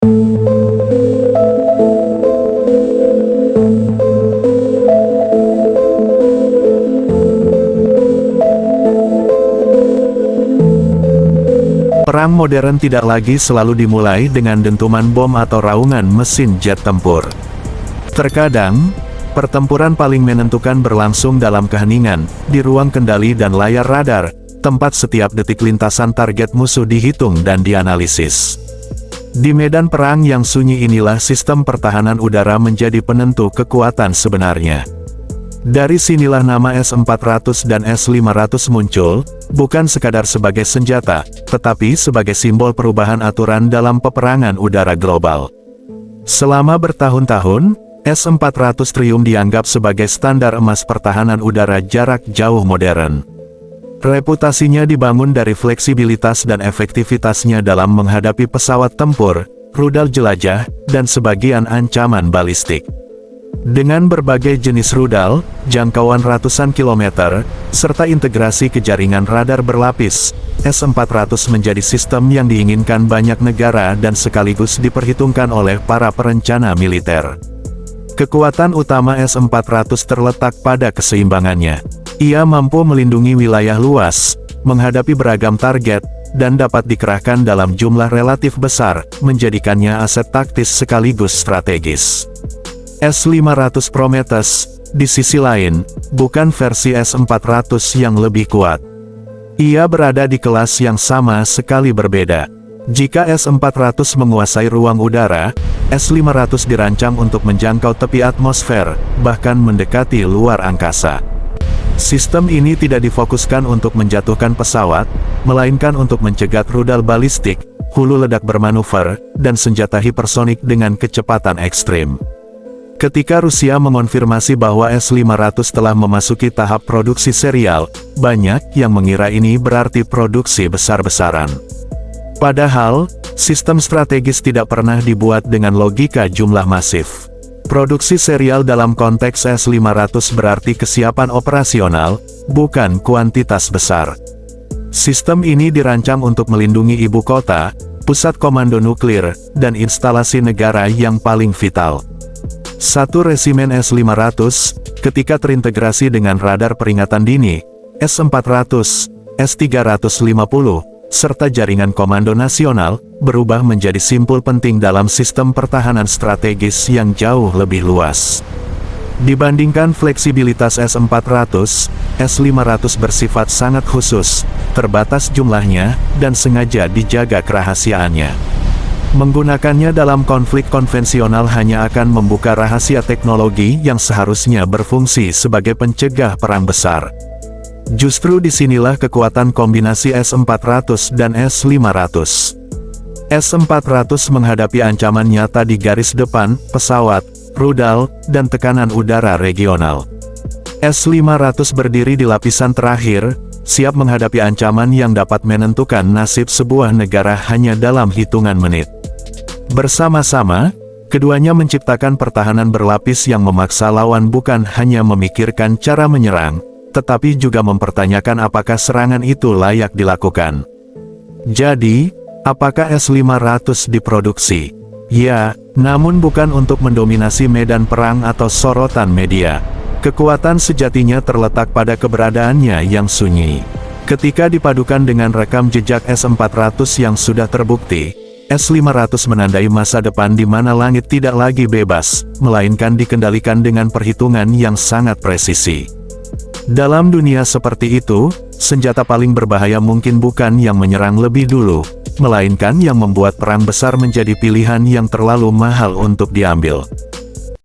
Perang modern tidak lagi selalu dimulai dengan dentuman bom atau raungan mesin jet tempur. Terkadang, pertempuran paling menentukan berlangsung dalam keheningan, di ruang kendali dan layar radar, tempat setiap detik lintasan target musuh dihitung dan dianalisis. Di medan perang yang sunyi inilah sistem pertahanan udara menjadi penentu kekuatan sebenarnya. Dari sinilah nama S-400 dan S-500 muncul, bukan sekadar sebagai senjata, tetapi sebagai simbol perubahan aturan dalam peperangan udara global. Selama bertahun-tahun, S-400 Triumph dianggap sebagai standar emas pertahanan udara jarak jauh modern. Reputasinya dibangun dari fleksibilitas dan efektivitasnya dalam menghadapi pesawat tempur, rudal jelajah, dan sebagian ancaman balistik. Dengan berbagai jenis rudal, jangkauan ratusan kilometer, serta integrasi ke jaringan radar berlapis, S-400 menjadi sistem yang diinginkan banyak negara dan sekaligus diperhitungkan oleh para perencana militer. Kekuatan utama S-400 terletak pada keseimbangannya. Ia mampu melindungi wilayah luas, menghadapi beragam target, dan dapat dikerahkan dalam jumlah relatif besar, menjadikannya aset taktis sekaligus strategis. S-500 Prometheus, di sisi lain, bukan versi S-400 yang lebih kuat. Ia berada di kelas yang sama sekali berbeda. Jika S-400 menguasai ruang udara, S-500 dirancang untuk menjangkau tepi atmosfer, bahkan mendekati luar angkasa. Sistem ini tidak difokuskan untuk menjatuhkan pesawat, melainkan untuk mencegat rudal balistik, hulu ledak bermanuver, dan senjata hipersonik dengan kecepatan ekstrim. Ketika Rusia mengonfirmasi bahwa S-500 telah memasuki tahap produksi serial, banyak yang mengira ini berarti produksi besar-besaran. Padahal, sistem strategis tidak pernah dibuat dengan logika jumlah masif. Produksi serial dalam konteks S-500 berarti kesiapan operasional, bukan kuantitas besar. Sistem ini dirancang untuk melindungi ibu kota, pusat komando nuklir, dan instalasi negara yang paling vital. Satu resimen S-500, ketika terintegrasi dengan radar peringatan dini, S-400, S-350, serta jaringan komando nasional, berubah menjadi simpul penting dalam sistem pertahanan strategis yang jauh lebih luas. Dibandingkan fleksibilitas S-400, S-500 bersifat sangat khusus, terbatas jumlahnya, dan sengaja dijaga kerahasiaannya. Menggunakannya dalam konflik konvensional hanya akan membuka rahasia teknologi yang seharusnya berfungsi sebagai pencegah perang besar. Justru disinilah kekuatan kombinasi S-400 dan S-500. S-400 menghadapi ancaman nyata di garis depan, pesawat, rudal, dan tekanan udara regional. S-500 berdiri di lapisan terakhir, siap menghadapi ancaman yang dapat menentukan nasib sebuah negara hanya dalam hitungan menit. Bersama-sama, keduanya menciptakan pertahanan berlapis yang memaksa lawan bukan hanya memikirkan cara menyerang, tetapi juga mempertanyakan apakah serangan itu layak dilakukan. Jadi, apakah S-500 diproduksi? Ya, namun bukan untuk mendominasi medan perang atau sorotan media. Kekuatan sejatinya terletak pada keberadaannya yang sunyi. Ketika dipadukan dengan rekam jejak S-400 yang sudah terbukti, S-500 menandai masa depan di mana langit tidak lagi bebas, melainkan dikendalikan dengan perhitungan yang sangat presisi. Dalam dunia seperti itu, senjata paling berbahaya mungkin bukan yang menyerang lebih dulu, melainkan yang membuat perang besar menjadi pilihan yang terlalu mahal untuk diambil.